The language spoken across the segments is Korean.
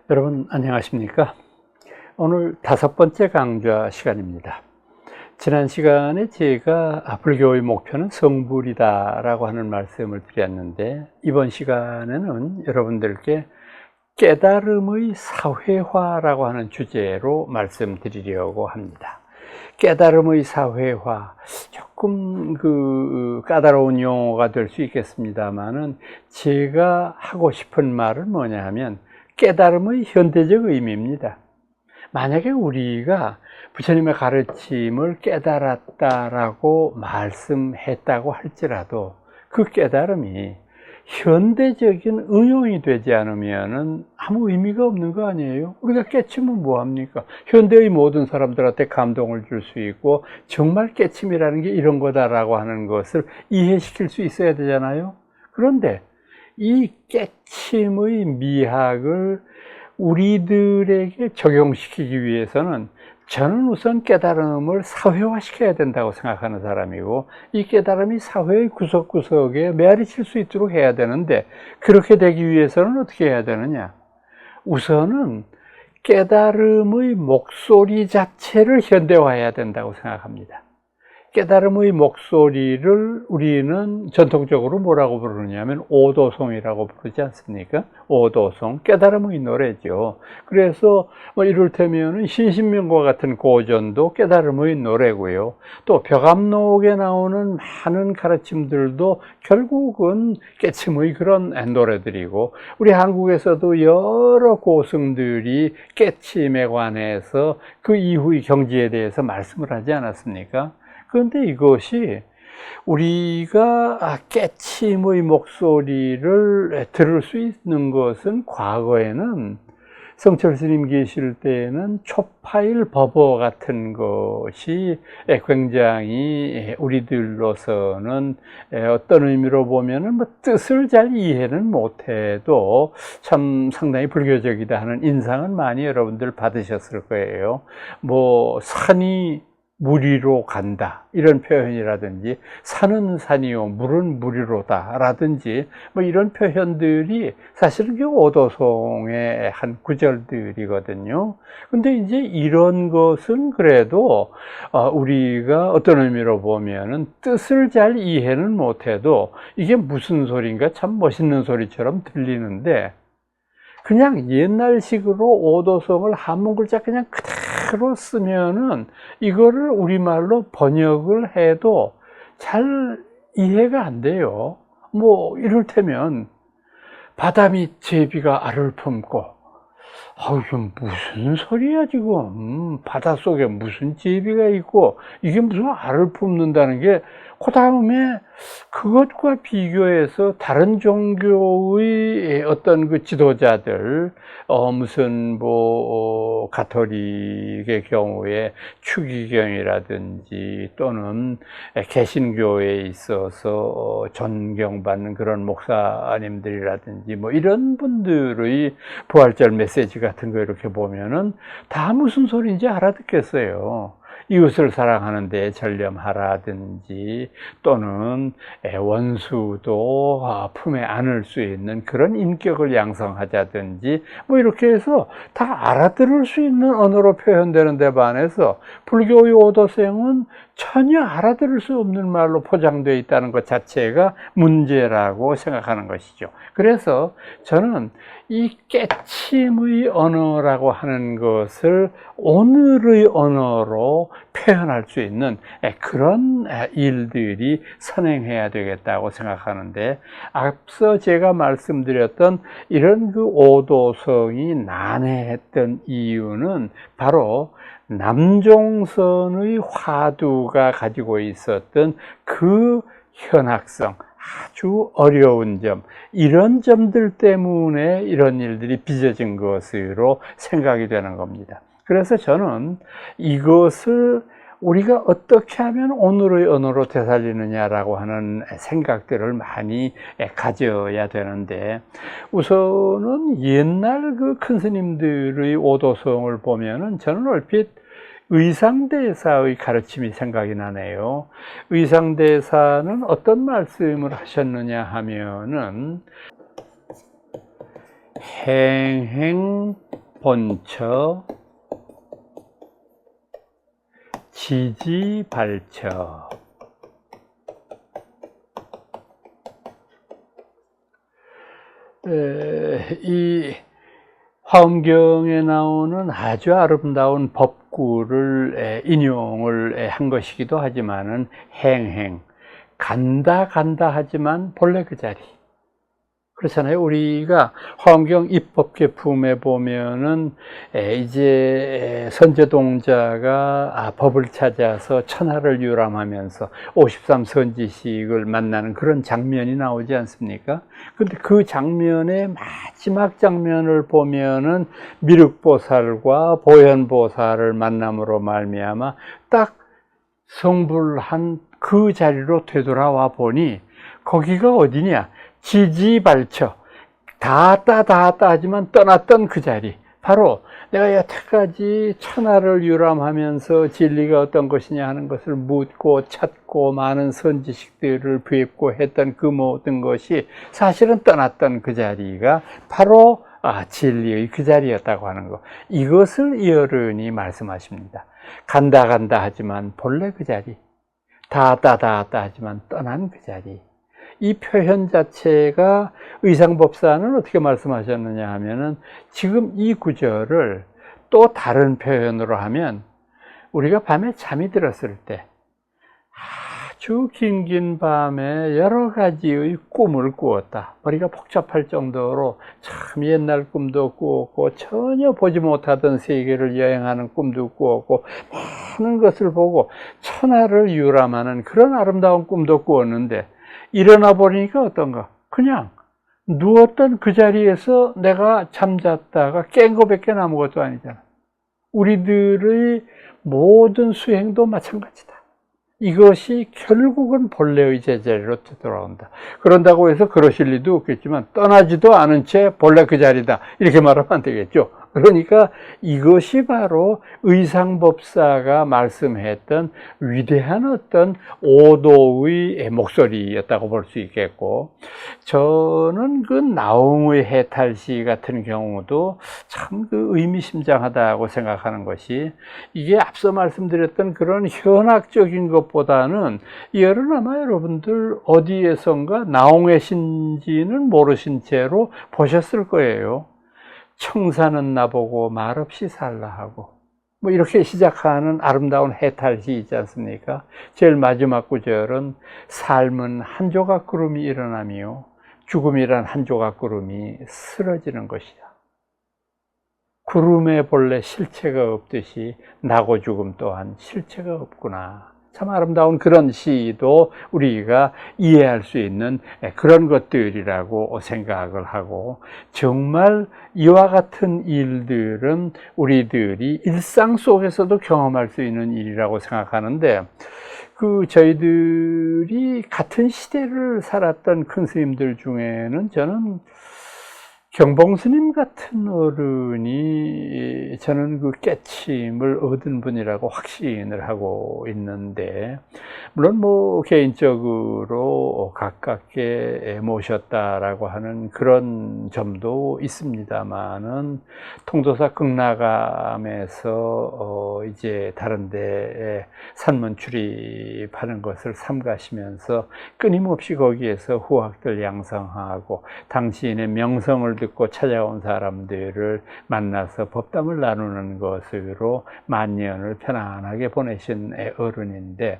여러분 안녕하십니까? 오늘 5번째 강좌 시간입니다. 지난 시간에 제가 불교의 목표는 성불이다 라고 하는 말씀을 드렸는데, 이번 시간에는 여러분들께 깨달음의 사회화라고 하는 주제로 말씀드리려고 합니다. 깨달음의 사회화, 조금 까다로운 용어가 될 수 있겠습니다만은, 제가 하고 싶은 말은 뭐냐 하면 깨달음의 현대적 의미입니다. 만약에 우리가 부처님의 가르침을 깨달았다라고 말씀했다고 할지라도 그 깨달음이 현대적인 응용이 되지 않으면 아무 의미가 없는 거 아니에요? 우리가 깨치면 뭐합니까? 현대의 모든 사람들한테 감동을 줄 수 있고, 정말 깨침이라는 게 이런 거다라고 하는 것을 이해시킬 수 있어야 되잖아요. 그런데 이 깨침의 미학을 우리들에게 적용시키기 위해서는 저는 우선 깨달음을 사회화시켜야 된다고 생각하는 사람이고, 이 깨달음이 사회의 구석구석에 메아리칠 수 있도록 해야 되는데, 그렇게 되기 위해서는 어떻게 해야 되느냐? 우선은 깨달음의 목소리 자체를 현대화해야 된다고 생각합니다. 깨달음의 목소리를 우리는 전통적으로 뭐라고 부르냐면 오도송이라고 부르지 않습니까? 오도송, 깨달음의 노래죠. 그래서 이를테면 신신명과 같은 고전도 깨달음의 노래고요. 또 벽암록에 나오는 많은 가르침들도 결국은 깨침의 그런 노래들이고, 우리 한국에서도 여러 고승들이 깨침에 관해서 그 이후의 경지에 대해서 말씀을 하지 않았습니까? 그런데 이것이 우리가 깨침의 목소리를 들을 수 있는 것은, 과거에는 성철 스님 계실 때에는 초파일 법어 같은 것이 굉장히 우리들로서는 어떤 의미로 보면은 뜻을 잘 이해는 못해도 참 상당히 불교적이다 하는 인상은 많이 여러분들 받으셨을 거예요. 산이 물 위로 간다, 이런 표현이라든지, 산은 산이요 물은 물 위로다 라든지 이런 표현들이 사실은 오도송의 한 구절들이거든요. 근데 이제 이런 것은 그래도 우리가 어떤 의미로 보면은 뜻을 잘 이해는 못해도 이게 무슨 소리인가 참 멋있는 소리처럼 들리는데, 그냥 옛날식으로 오도송을 한문글자 그냥 그대로 쓰면은 이거를 우리말로 번역을 해도 잘 이해가 안 돼요. 이를테면 바다밑 제비가 알을 품고, 이게 무슨 소리야 지금? 바닷속에 무슨 제비가 있고 이게 무슨 알을 품는다는 게, 그 다음에 그것과 비교해서 다른 종교의 어떤 그 지도자들, 가톨릭의 경우에 추기경이라든지 또는 개신교에 있어서 존경받는 그런 목사님들이라든지 이런 분들의 부활절 메시지 같은 거 이렇게 보면은 다 무슨 소리인지 알아듣겠어요. 이웃을 사랑하는 데 전념하라든지, 또는 원수도 품에 안을 수 있는 그런 인격을 양성하자든지, 이렇게 해서 다 알아들을 수 있는 언어로 표현되는 데 반해서 불교의 오도생은 전혀 알아들을 수 없는 말로 포장되어 있다는 것 자체가 문제라고 생각하는 것이죠. 그래서 저는 이 깨침의 언어라고 하는 것을 오늘의 언어로 표현할 수 있는 그런 일들이 선행해야 되겠다고 생각하는데, 앞서 제가 말씀드렸던 이런 오도성이 난해했던 이유는 바로 남종선의 화두가 가지고 있었던 그 현학성, 아주 어려운 점, 이런 점들 때문에 이런 일들이 빚어진 것으로 생각이 되는 겁니다. 그래서 저는 이것을 우리가 어떻게 하면 오늘의 언어로 되살리느냐라고 하는 생각들을 많이 가져야 되는데, 우선은 옛날 그 큰 스님들의 오도성을 보면은 저는 얼핏 의상대사의 가르침이 생각이 나네요. 의상대사는 어떤 말씀을 하셨느냐 하면은 행행 본처, 지지발처. 이 화엄경에 나오는 아주 아름다운 법구를 인용을 한 것이기도 하지만은 행행, 간다 하지만 본래 그 자리. 그렇잖아요. 우리가 화엄경 입법계품에 보면은 이제 선제동자가 법을 찾아서 천하를 유람하면서 53선지식을 만나는 그런 장면이 나오지 않습니까? 근데 그 장면의 마지막 장면을 보면은 미륵보살과 보현보살을 만남으로 말미암아 딱 성불한 그 자리로 되돌아와 보니 거기가 어디냐? 지지발처, 닿았다 하지만 떠났던 그 자리, 바로 내가 여태까지 천하를 유람하면서 진리가 어떤 것이냐 하는 것을 묻고 찾고 많은 선지식들을 뵙고 했던 그 모든 것이 사실은 떠났던 그 자리가 바로 진리의 그 자리였다고 하는 것. 이것을 이 어른이 말씀하십니다. 간다 하지만 본래 그 자리, 닿았다 하지만 떠난 그 자리. 이 표현 자체가 의상법사는 어떻게 말씀하셨느냐 하면은 지금 이 구절을 또 다른 표현으로 하면 우리가 밤에 잠이 들었을 때 아주 긴 밤에 여러 가지의 꿈을 꾸었다. 머리가 복잡할 정도로 참 옛날 꿈도 꾸었고 전혀 보지 못하던 세계를 여행하는 꿈도 꾸었고 많은 것을 보고 천하를 유람하는 그런 아름다운 꿈도 꾸었는데 일어나 보니까 어떤가? 그냥 누웠던 그 자리에서 내가 잠잤다가 깬 거밖에 아무것도 아니잖아. 우리들의 모든 수행도 마찬가지다. 이것이 결국은 본래의 제자리로 돌아온다. 그런다고 해서 그러실 리도 없겠지만 떠나지도 않은 채 본래 그 자리다. 이렇게 말하면 안 되겠죠. 그러니까 이것이 바로 의상법사가 말씀했던 위대한 어떤 오도의 목소리였다고 볼 수 있겠고, 저는 그 나홍의 해탈시 같은 경우도 참 그 의미심장하다고 생각하는 것이, 이게 앞서 말씀드렸던 그런 현학적인 것보다는 이열은 아마 여러분들 어디에선가 나홍의 신지는 모르신 채로 보셨을 거예요. 청사는 나보고 말없이 살라 하고, 뭐 이렇게 시작하는 아름다운 해탈시 있지 않습니까? 제일 마지막 구절은 삶은 한 조각 구름이 일어나며 죽음이란 한 조각 구름이 쓰러지는 것이야. 구름에 본래 실체가 없듯이 나고 죽음 또한 실체가 없구나. 참 아름다운 그런 시도 우리가 이해할 수 있는 그런 것들이라고 생각을 하고, 정말 이와 같은 일들은 우리들이 일상 속에서도 경험할 수 있는 일이라고 생각하는데, 저희들이 같은 시대를 살았던 큰 스님들 중에는 저는 경봉스님 같은 어른이 저는 그 깨침을 얻은 분이라고 확신을 하고 있는데, 물론 뭐 개인적으로 가깝게 모셨다라고 하는 그런 점도 있습니다만은, 통도사 극락암에서 이제 다른 데에 산문 출입하는 것을 삼가시면서 끊임없이 거기에서 후학들 양성하고 당시인의 명성을 듣고 찾아온 사람들을 만나서 법담을 나누는 것으로 만년을 편안하게 보내신 어른인데,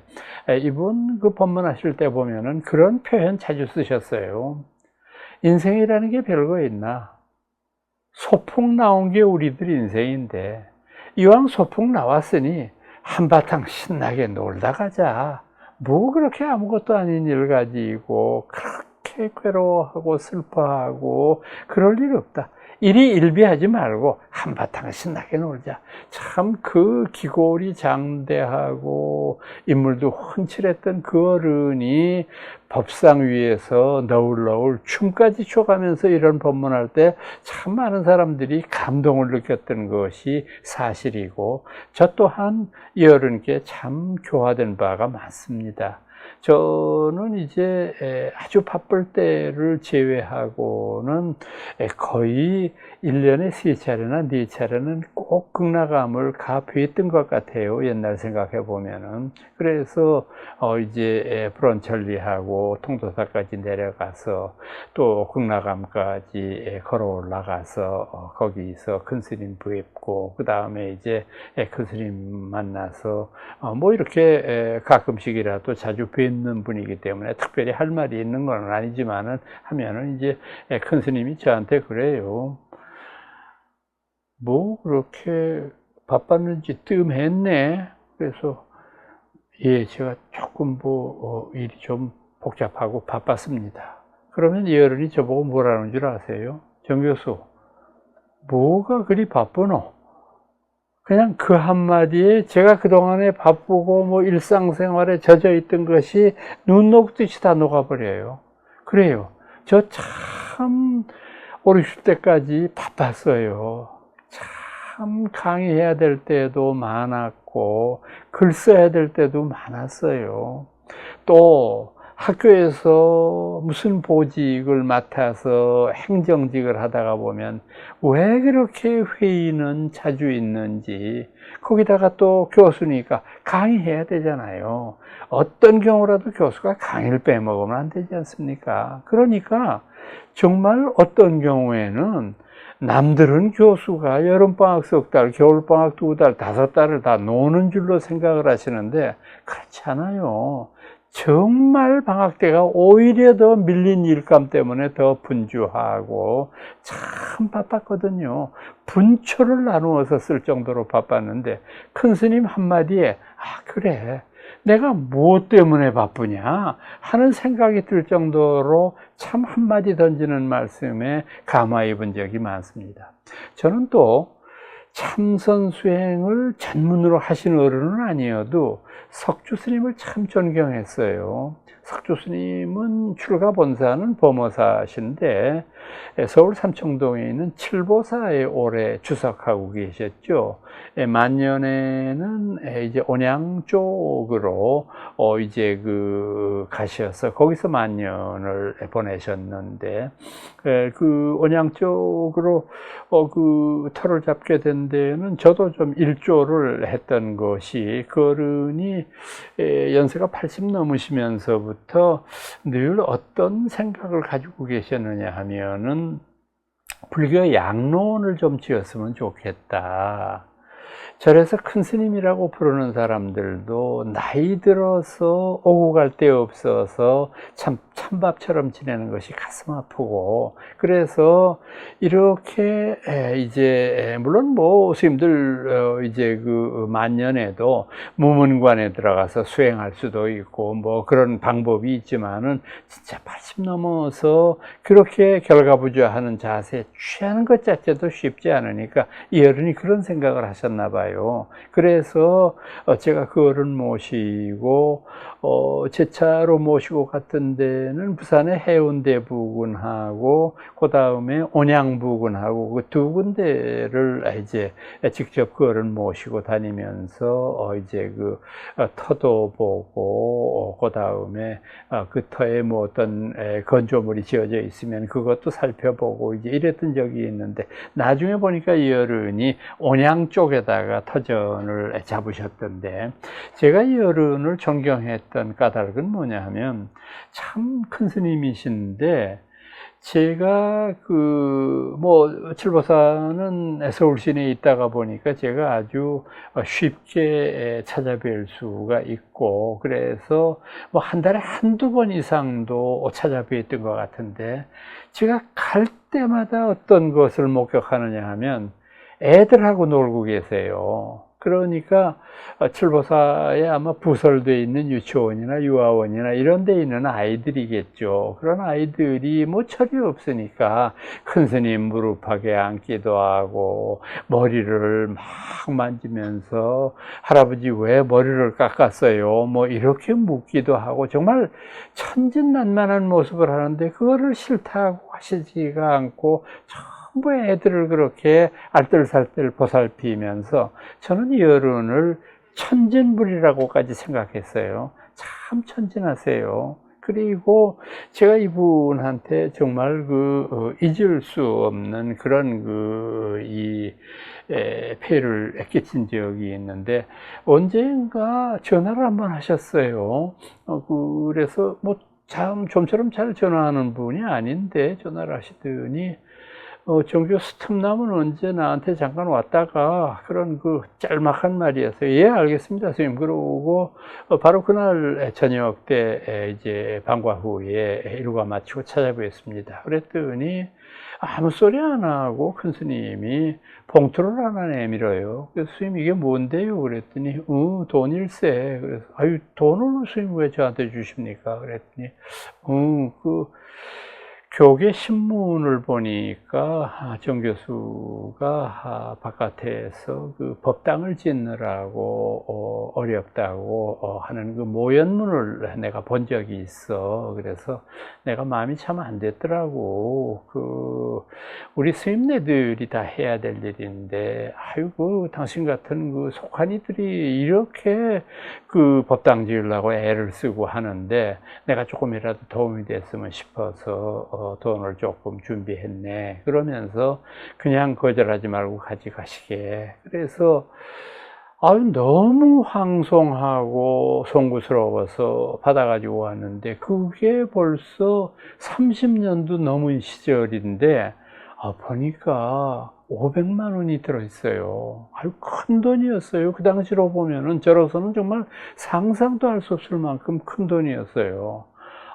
이분 그 법문하실 때 보면은 그런 표현 자주 쓰셨어요. 인생이라는 게 별거 있나? 소풍 나온 게 우리들 인생인데, 이왕 소풍 나왔으니 한바탕 신나게 놀다 가자. 뭐 그렇게 아무것도 아닌 일 가지고 그렇게 괴로워하고 슬퍼하고 그럴 일 없다. 이리 일비하지 말고 한바탕 신나게 놀자. 참 그 기골이 장대하고 인물도 훤칠했던 그 어른이 법상 위에서 너울너울 춤까지 춰가면서 이런 법문할 때 참 많은 사람들이 감동을 느꼈던 것이 사실이고, 저 또한 이 어른께 참 교화된 바가 많습니다. 저는 이제 아주 바쁠 때를 제외하고는 거의 1년에 3차례나 4차례는 꼭 극락암을 가 뵀던 것 같아요. 옛날 생각해 보면은. 그래서 이제 브런철리하고 통도사까지 내려가서 또 극락암까지 걸어 올라가서 거기서 큰 스님 뵙고, 그 다음에 이제 큰 스님 만나서 뭐 이렇게 가끔씩이라도 자주 뵙는 분이기 때문에 특별히 할 말이 있는 건 아니지만은 하면은 이제 큰 스님이 저한테 그래요. 뭐 그렇게 바빴는지 뜸했네. 그래서 예, 제가 조금 뭐 일이 좀 복잡하고 바빴습니다. 그러면 이 어른이 저보고 뭐라는 줄 아세요? 정 교수, 뭐가 그리 바쁘노? 그냥 그 한마디에 제가 그동안에 바쁘고 뭐 일상생활에 젖어 있던 것이 눈 녹듯이 다 녹아버려요. 그래요. 저 참 5, 60대까지 바빴어요. 참 강의해야 될 때도 많았고 글 써야 될 때도 많았어요. 또 학교에서 무슨 보직을 맡아서 행정직을 하다가 보면 왜 그렇게 회의는 자주 있는지, 거기다가 또 교수니까 강의해야 되잖아요. 어떤 경우라도 교수가 강의를 빼먹으면 안 되지 않습니까? 그러니까 정말 어떤 경우에는 남들은 교수가 여름방학 석 달, 겨울방학 2달, 5달을 다 노는 줄로 생각을 하시는데 그렇지 않아요. 정말 방학 때가 오히려 더 밀린 일감 때문에 더 분주하고 참 바빴거든요. 분초를 나누어서 쓸 정도로 바빴는데 큰 스님 한마디에 그래, 내가 무엇 때문에 바쁘냐 하는 생각이 들 정도로 참 한마디 던지는 말씀에 감화 입은 적이 많습니다. 저는 또 참선 수행을 전문으로 하신 어른은 아니어도 석주 스님을 참 존경했어요. 석주 스님은 출가 본사는 범어사신데 서울 삼청동에 있는 칠보사에 오래 주석하고 계셨죠. 만년에는 이제 온양 쪽으로 이제 가셔서 거기서 만년을 보내셨는데, 그 온양 쪽으로 그 터를 잡게 된 데는 저도 좀 일조를 했던 것이, 그 어른이 연세가 80 넘으시면서부터 늘 어떤 생각을 가지고 계셨느냐 하면은 불교 양로원을 좀 지었으면 좋겠다. 절에서 큰 스님이라고 부르는 사람들도 나이 들어서 오고 갈 데 없어서 참 찬밥처럼 지내는 것이 가슴 아프고, 그래서 이렇게 이제 물론 뭐 스님들 이제 그 만년에도 무문관에 들어가서 수행할 수도 있고 뭐 그런 방법이 있지만은 진짜 80 넘어서 그렇게 결과부조하는 자세에 취하는 것 자체도 쉽지 않으니까 이 어른이 그런 생각을 하셨나 봐요. 그래서 제가 그 어른 모시고 제 차로 모시고 갔던 데는 부산의 해운대 부근하고 그 다음에 온양 부근하고 그 두 군데를 이제 직접 그 어른 모시고 다니면서 이제 그 터도 보고 그 다음에 그 터에 뭐 어떤 건조물이 지어져 있으면 그것도 살펴보고 이제 이랬던 적이 있는데, 나중에 보니까 이 어른이 온양 쪽에다가 터전을 잡으셨던데, 제가 이 어른을 존경했던 까닭은 뭐냐 하면 참 큰 스님이신데, 제가 뭐 칠보사는 서울 시내에 있다가 보니까 제가 아주 쉽게 찾아뵐 수가 있고, 그래서 뭐 한 달에 한두 번 이상도 찾아뵀던 것 같은데, 제가 갈 때마다 어떤 것을 목격하느냐 하면 애들하고 놀고 계세요. 그러니까 칠보사에 아마 부설되어 있는 유치원이나 유아원이나 이런 데 있는 아이들이겠죠. 그런 아이들이 뭐 철이 없으니까 큰 스님 무릎하게 앉기도 하고 머리를 막 만지면서 할아버지 왜 머리를 깎았어요? 뭐 이렇게 묻기도 하고 정말 천진난만한 모습을 하는데 그거를 싫다고 하시지가 않고 전부 애들을 그렇게 알뜰살뜰 보살피면서 저는 이 어른을 천진불이라고까지 생각했어요. 참 천진하세요. 그리고 제가 이분한테 정말 잊을 수 없는 그런 폐를 끼친 적이 있는데, 언젠가 전화를 한번 하셨어요. 그래서 뭐 참 좀처럼 잘 전화하는 분이 아닌데 전화를 하시더니, 정 교수 틈나면 언제 나한테 잠깐 왔다가, 그런 짤막한 말이었어요. 예, 알겠습니다, 선생님. 그러고 바로 그날 저녁 때 이제 방과 후에 일과 마치고 찾아뵙습니다. 그랬더니 아무 소리 안 하고 큰 스님이 봉투를 하나 내밀어요. 그래서 스님, 이게 뭔데요? 그랬더니 돈일세. 그래서 아유, 돈을 스님 왜 저한테 주십니까? 그랬더니 교계 신문을 보니까 정 교수가 바깥에서 법당을 짓느라고 어렵다고 하는 모연문을 내가 본 적이 있어. 그래서 내가 마음이 참 안 됐더라고. 우리 스님네들이 다 해야 될 일인데, 아이고, 당신 같은 속한이들이 이렇게 법당 지으려고 애를 쓰고 하는데, 내가 조금이라도 도움이 됐으면 싶어서 돈을 조금 준비했네. 그러면서 그냥 거절하지 말고 가져가시게. 그래서 너무 황송하고 송구스러워서 받아가지고 왔는데, 그게 벌써 30년도 넘은 시절인데, 보니까 500만 원이 들어있어요. 아유, 큰 돈이었어요. 그 당시로 보면은 저로서는 정말 상상도 할 수 없을 만큼 큰 돈이었어요.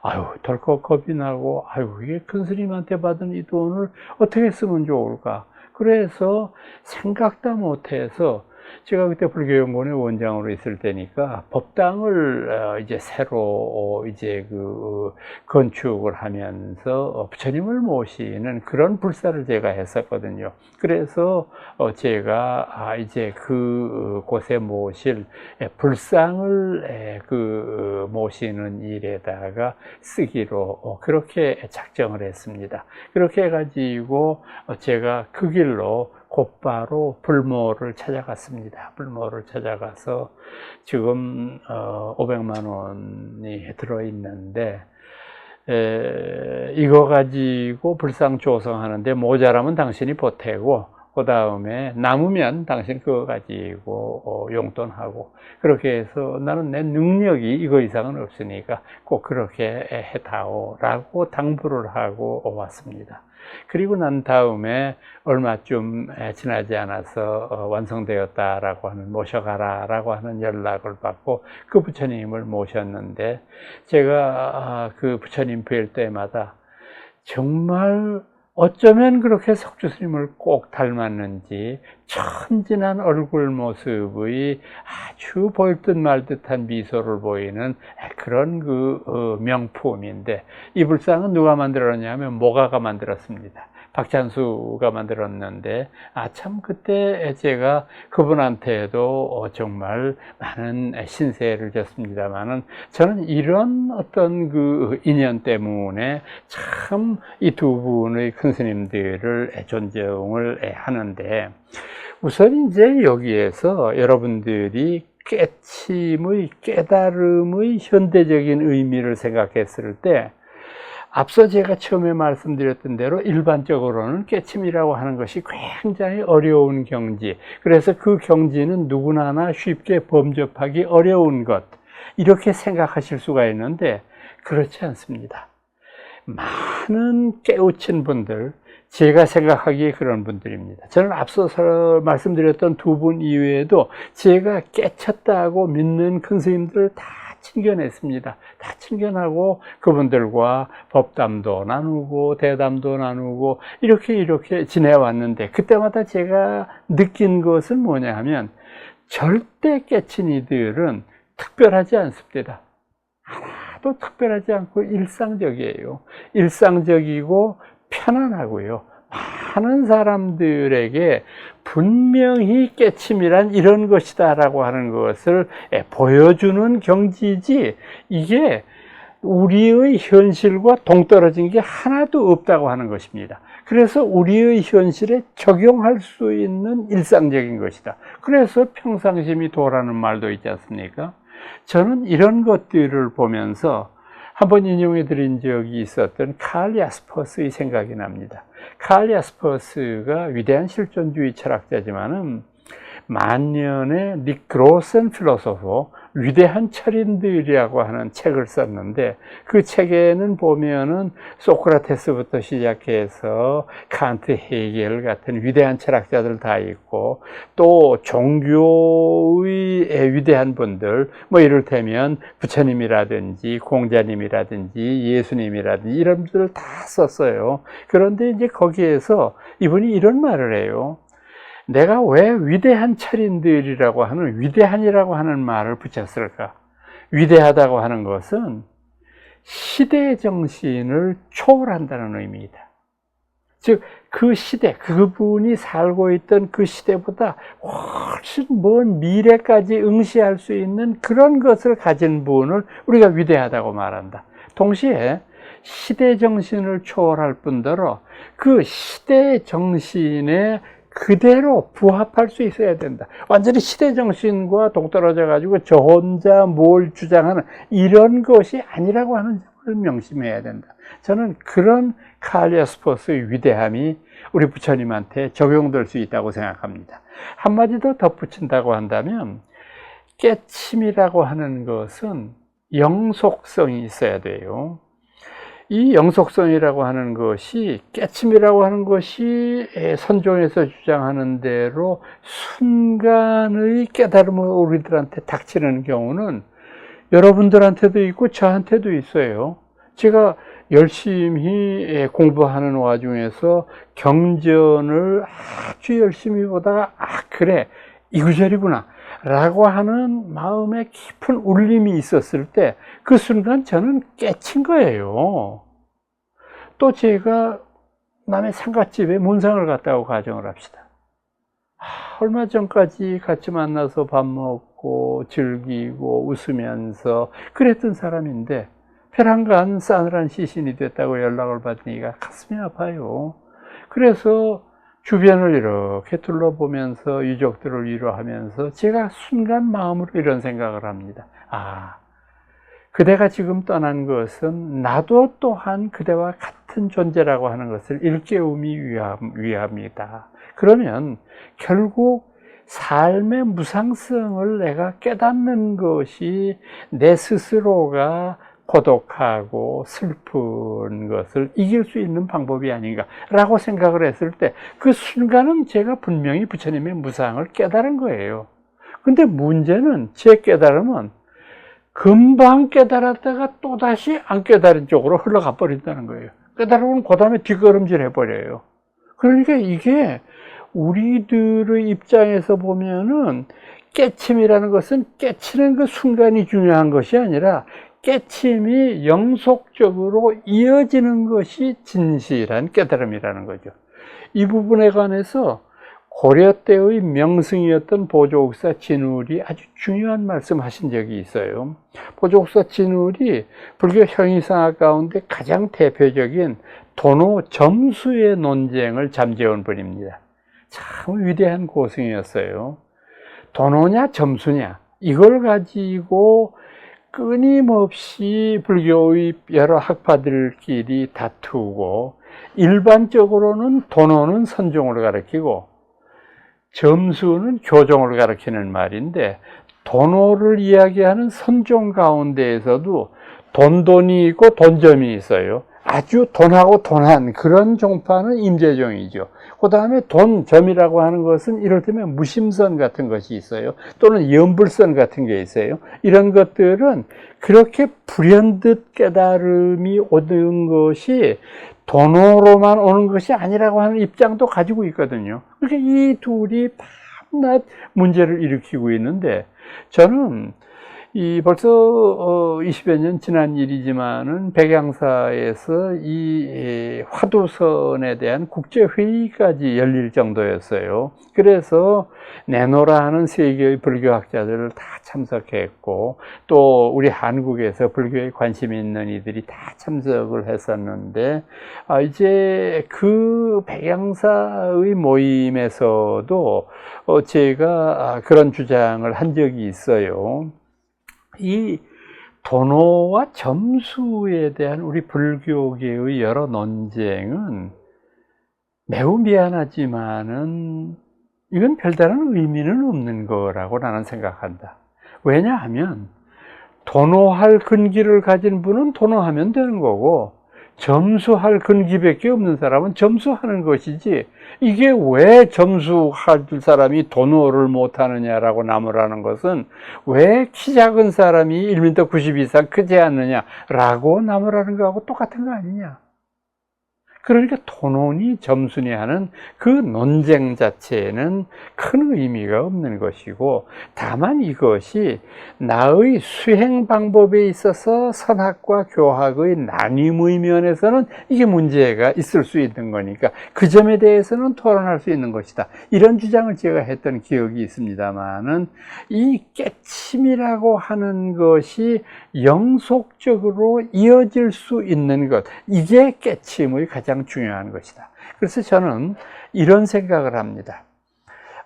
아유, 덜컥 겁이 나고, 아유, 이게 큰 스님한테 받은 이 돈을 어떻게 쓰면 좋을까? 그래서 생각도 못해서, 제가 그때 불교연구원의 원장으로 있을 때니까 법당을 이제 새로 이제 건축을 하면서 부처님을 모시는 그런 불사를 제가 했었거든요. 그래서 제가 이제 그곳에 모실 불상을 모시는 일에다가 쓰기로 그렇게 작정을 했습니다. 그렇게 해가지고 제가 그 길로 곧바로 불모를 찾아갔습니다. 불모를 찾아가서 지금 500만 원이 들어있는데, 이거 가지고 불상 조성하는데 모자라면 당신이 보태고, 그 다음에 남으면 당신 그거 가지고 용돈하고, 그렇게 해서 나는 내 능력이 이거 이상은 없으니까 꼭 그렇게 해다오 라고 당부를 하고 왔습니다. 그리고 난 다음에 얼마쯤 지나지 않아서 완성되었다라고 하는, 모셔가라 라고 하는 연락을 받고 그 부처님을 모셨는데, 제가 그 부처님 뵐 때마다 정말 어쩌면 그렇게 석주 스님을 꼭 닮았는지 천진한 얼굴 모습의 아주 보일 듯 말 듯한 미소를 보이는 그런 명품인데, 이 불상은 누가 만들었냐면 모가가 만들었습니다. 박찬수가 만들었는데, 참 그때 제가 그분한테도 정말 많은 신세를 졌습니다만은, 저는 이런 어떤 인연 때문에 참 이 두 분의 큰 스님들을 존경을 하는데, 우선 이제 여기에서 여러분들이 깨침의, 깨달음의 현대적인 의미를 생각했을 때, 앞서 제가 처음에 말씀드렸던 대로 일반적으로는 깨침이라고 하는 것이 굉장히 어려운 경지, 그래서 그 경지는 누구나 쉽게 범접하기 어려운 것, 이렇게 생각하실 수가 있는데 그렇지 않습니다. 많은 깨우친 분들, 제가 생각하기에 그런 분들입니다. 저는 앞서 말씀드렸던 두 분 이외에도 제가 깨쳤다고 믿는 큰 스님들을 다 친견했습니다. 다 친견하고 그분들과 법담도 나누고 대담도 나누고 이렇게 지내왔는데, 그때마다 제가 느낀 것은 뭐냐 하면, 절대 깨친 이들은 특별하지 않습니다. 하나도 특별하지 않고 일상적이에요. 일상적이고 편안하고요. 많은 사람들에게 분명히 깨침이란 이런 것이다 라고 하는 것을 보여주는 경지지, 이게 우리의 현실과 동떨어진 게 하나도 없다고 하는 것입니다. 그래서 우리의 현실에 적용할 수 있는 일상적인 것이다. 그래서 평상심이 도라는 말도 있지 않습니까? 저는 이런 것들을 보면서 한번 인용해 드린 적이 있었던 칼 야스퍼스의 생각이 납니다. 칼 야스퍼스가 위대한 실존주의 철학자지만은 만년에 닉 그로센 필로소퍼, 위대한 철인들이라고 하는 책을 썼는데, 그 책에는 보면은 소크라테스부터 시작해서 칸트, 헤겔 같은 위대한 철학자들 다 있고, 또 종교의 위대한 분들, 뭐 이를테면 부처님이라든지 공자님이라든지 예수님이라든지 이런 분들을 다 썼어요. 그런데 이제 거기에서 이분이 이런 말을 해요. 내가 왜 위대한 철인들이라고 하는, 위대한이라고 하는 말을 붙였을까? 위대하다고 하는 것은 시대 정신을 초월한다는 의미이다. 즉, 그 시대, 그분이 살고 있던 그 시대보다 훨씬 먼 미래까지 응시할 수 있는 그런 것을 가진 분을 우리가 위대하다고 말한다. 동시에 시대 정신을 초월할 뿐더러 그 시대 정신에 그대로 부합할 수 있어야 된다. 완전히 시대 정신과 동떨어져 가지고 저 혼자 뭘 주장하는 이런 것이 아니라고 하는 점을 명심해야 된다. 저는 그런 칼 야스퍼스의 위대함이 우리 부처님한테 적용될 수 있다고 생각합니다. 한마디 더 덧붙인다고 한다면 깨침이라고 하는 것은 영속성이 있어야 돼요. 이 영속성이라고 하는 것이, 깨침이라고 하는 것이 선종에서 주장하는 대로 순간의 깨달음을 우리들한테 닥치는 경우는 여러분들한테도 있고 저한테도 있어요. 제가 열심히 공부하는 와중에서 경전을 아주 열심히 보다가 그래, 이 구절이구나 라고 하는 마음에 깊은 울림이 있었을 때 그 순간 저는 깨친 거예요. 또 제가 남의 상갓집에 문상을 갔다고 가정을 합시다. 얼마 전까지 같이 만나서 밥 먹고 즐기고 웃으면서 그랬던 사람인데 벼랑간 싸늘한 시신이 됐다고 연락을 받으니까 가슴이 아파요. 그래서 주변을 이렇게 둘러보면서 유족들을 위로하면서 제가 순간 마음으로 이런 생각을 합니다. 그대가 지금 떠난 것은 나도 또한 그대와 같은 존재라고 하는 것을 일깨움이 위함이다. 그러면 결국 삶의 무상성을 내가 깨닫는 것이 내 스스로가 고독하고 슬픈 것을 이길 수 있는 방법이 아닌가라고 생각을 했을 때 그 순간은 제가 분명히 부처님의 무상을 깨달은 거예요. 근데 문제는 제 깨달음은 금방 깨달았다가 또다시 안 깨달은 쪽으로 흘러가 버린다는 거예요. 깨달으면 그 다음에 뒷걸음질 해버려요. 그러니까 이게 우리들의 입장에서 보면은 깨침이라는 것은 깨치는 그 순간이 중요한 것이 아니라 깨침이 영속적으로 이어지는 것이 진실한 깨달음이라는 거죠. 이 부분에 관해서 고려 때의 명승이었던 보조국사 진울이 아주 중요한 말씀하신 적이 있어요. 보조국사 진울이 불교 형이상학 가운데 가장 대표적인 도노 점수의 논쟁을 잠재운 분입니다. 참 위대한 고승이었어요. 도노냐 점수냐 이걸 가지고 끊임없이 불교의 여러 학파들끼리 다투고, 일반적으로는 도노는 선종을 가리키고 점수는 교종을 가리키는 말인데, 도노를 이야기하는 선종 가운데에서도 돈돈이 있고 돈점이 있어요. 아주 돈하고 돈한 그런 종파는 임재종이죠. 그 다음에 돈점이라고 하는 것은 이를테면 무심선 같은 것이 있어요. 또는 연불선 같은 게 있어요. 이런 것들은 그렇게 불현듯 깨달음이 오는 것이 돈으로만 오는 것이 아니라고 하는 입장도 가지고 있거든요. 그러니까 이 둘이 밤낮 문제를 일으키고 있는데, 저는 벌써 20여 년 지난 일이지만은 백양사에서 이 화두선에 대한 국제회의까지 열릴 정도였어요. 그래서 내노라 하는 세계의 불교학자들을 다 참석했고, 또 우리 한국에서 불교에 관심 있는 이들이 다 참석을 했었는데, 이제 그 백양사의 모임에서도 제가 그런 주장을 한 적이 있어요. 이 도노와 점수에 대한 우리 불교계의 여러 논쟁은 매우 미안하지만은 이건 별다른 의미는 없는 거라고 나는 생각한다. 왜냐하면 도노할 근기를 가진 분은 도노하면 되는 거고, 점수할 근기밖에 없는 사람은 점수하는 것이지, 이게 왜 점수할 사람이 도노를 못하느냐라고 나무라는 것은 왜 키 작은 사람이 1m 90 이상 크지 않느냐라고 나무라는 거하고 똑같은 거 아니냐. 그러니까 도노니 점수니 하는 그 논쟁 자체에는 큰 의미가 없는 것이고, 다만 이것이 나의 수행 방법에 있어서 선학과 교학의 나님의 면에서는 이게 문제가 있을 수 있는 거니까 그 점에 대해서는 토론할 수 있는 것이다. 이런 주장을 제가 했던 기억이 있습니다만은, 이 깨침이라고 하는 것이 영속적으로 이어질 수 있는 것, 이게 깨침의 가장 중요한 것이다. 그래서 저는 이런 생각을 합니다.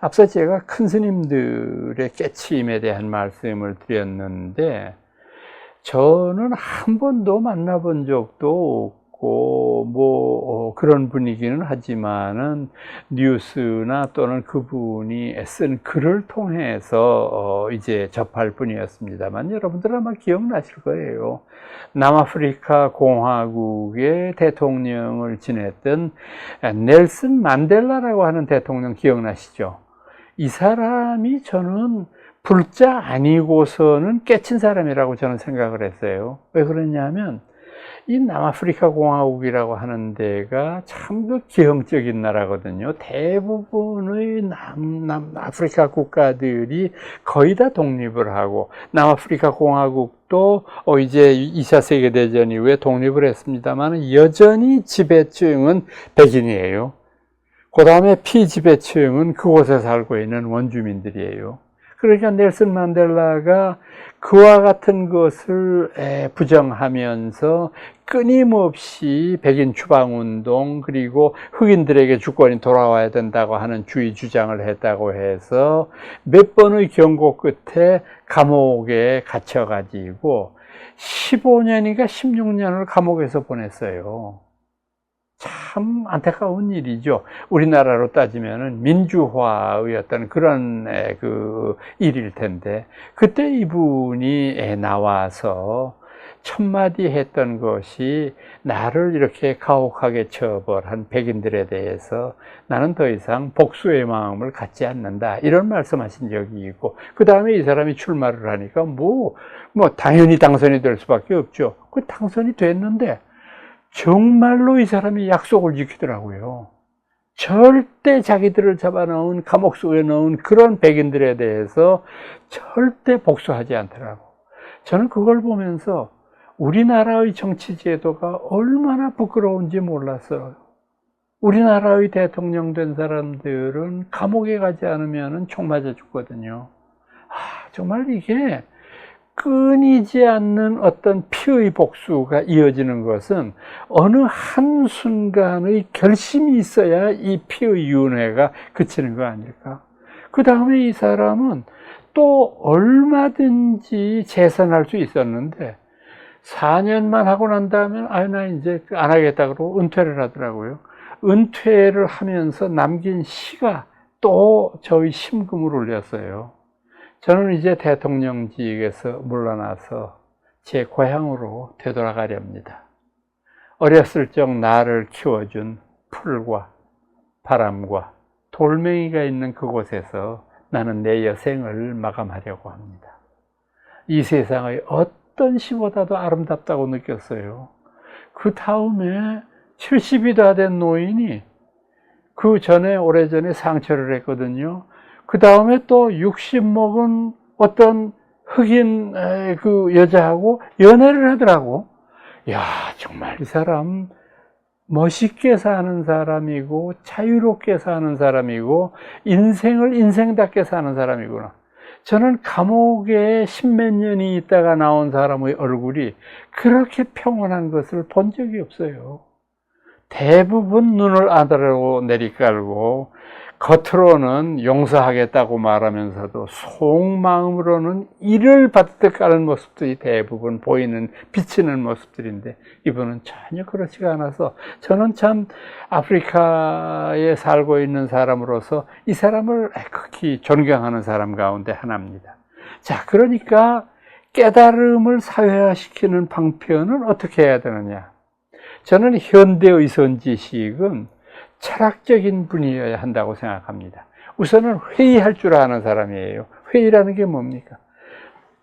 앞서 제가 큰 스님들의 깨침에 대한 말씀을 드렸는데, 저는 한 번도 만나본 적도 없고 그런 분이기는 하지만은 뉴스나 또는 그분이 쓴 글을 통해서 이제 접할 분이었습니다만, 여러분들 아마 기억나실 거예요. 남아프리카 공화국의 대통령을 지냈던 넬슨 만델라라고 하는 대통령 기억나시죠? 이 사람이 저는 불자 아니고서는 깨친 사람이라고 저는 생각을 했어요. 왜 그러냐면, 이 남아프리카 공화국이라고 하는 데가 참 그 기형적인 나라거든요. 대부분의 남아프리카 국가들이 거의 다 독립을 하고, 남아프리카 공화국도 이제 2차 세계대전 이후에 독립을 했습니다만 여전히 지배층은 백인이에요. 그 다음에 피지배층은 그곳에 살고 있는 원주민들이에요. 그러니까 넬슨 만델라가 그와 같은 것을 부정하면서 끊임없이 백인 추방운동, 그리고 흑인들에게 주권이 돌아와야 된다고 하는 주의 주장을 했다고 해서 몇 번의 경고 끝에 감옥에 갇혀가지고 15년인가 16년을 감옥에서 보냈어요. 참 안타까운 일이죠. 우리나라로 따지면은 민주화의 어떤 그런 그 일일 텐데, 그때 이분이 나와서 첫마디 했던 것이, 나를 이렇게 가혹하게 처벌한 백인들에 대해서 나는 더 이상 복수의 마음을 갖지 않는다, 이런 말씀하신 적이 있고, 그 다음에 이 사람이 출마를 하니까 뭐 당연히 당선이 될 수밖에 없죠. 그 당선이 됐는데 정말로 이 사람이 약속을 지키더라고요. 절대 자기들을 잡아넣은, 감옥 속에 넣은 그런 백인들에 대해서 절대 복수하지 않더라고. 저는 그걸 보면서 우리나라의 정치 제도가 얼마나 부끄러운지 몰랐어요. 우리나라의 대통령 된 사람들은 감옥에 가지 않으면 총 맞아 죽거든요. 정말 이게 끊이지 않는 어떤 피의 복수가 이어지는 것은 어느 한순간의 결심이 있어야 이 피의 윤회가 그치는 거 아닐까? 그 다음에 이 사람은 또 얼마든지 재선할 수 있었는데 4년만 하고 난 다음에 나 이제 안 하겠다 그러고 은퇴를 하더라고요. 은퇴를 하면서 남긴 시가 또 저희 심금을 울렸어요. 저는 이제 대통령직에서 물러나서 제 고향으로 되돌아가렵니다. 어렸을 적 나를 키워준 풀과 바람과 돌멩이가 있는 그곳에서 나는 내 여생을 마감하려고 합니다. 이 세상의 어떤 시보다도 아름답다고 느꼈어요. 그 다음에 70이 다 된 노인이 그 전에 오래전에 상처를 했거든요. 그 다음에 또 60 먹은 어떤 흑인 그 여자하고 연애를 하더라고. 야, 정말 이 사람 멋있게 사는 사람이고 자유롭게 사는 사람이고 인생을 인생답게 사는 사람이구나. 저는 감옥에 10몇 년이 있다가 나온 사람의 얼굴이 그렇게 평온한 것을 본 적이 없어요. 대부분 눈을 아래로 내리깔고 겉으로는 용서하겠다고 말하면서도 속마음으로는 이를 받득하는 모습들이 대부분 보이는, 비치는 모습들인데, 이분은 전혀 그렇지가 않아서 저는 참 아프리카에 살고 있는 사람으로서 이 사람을 극히 존경하는 사람 가운데 하나입니다. 자, 그러니까 깨달음을 사회화시키는 방편은 어떻게 해야 되느냐? 저는 현대의 선지식은 철학적인 분이어야 한다고 생각합니다. 우선은 회의할 줄 아는 사람이에요. 회의라는 게 뭡니까?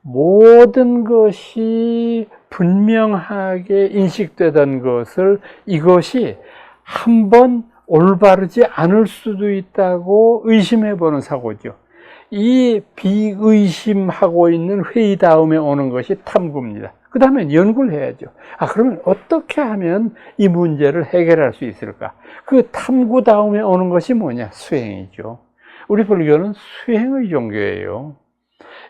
모든 것이 분명하게 인식되던 것을 이것이 한번 올바르지 않을 수도 있다고 의심해보는 사고죠. 이 비의심하고 있는 회의 다음에 오는 것이 탐구입니다. 그 다음에 연구를 해야죠. 그러면 어떻게 하면 이 문제를 해결할 수 있을까? 그 탐구 다음에 오는 것이 뭐냐? 수행이죠. 우리 불교는 수행의 종교예요.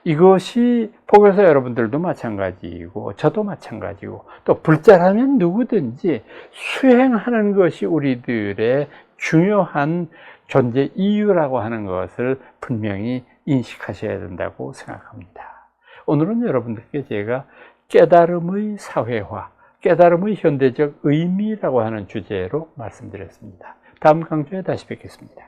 이것이 포교사 여러분들도 마찬가지이고 저도 마찬가지고 또 불자라면 누구든지 수행하는 것이 우리들의 중요한 존재 이유라고 하는 것을 분명히 인식하셔야 된다고 생각합니다. 오늘은 여러분들께 제가 깨달음의 사회화, 깨달음의 현대적 의미라고 하는 주제로 말씀드렸습니다. 다음 강좌에 다시 뵙겠습니다.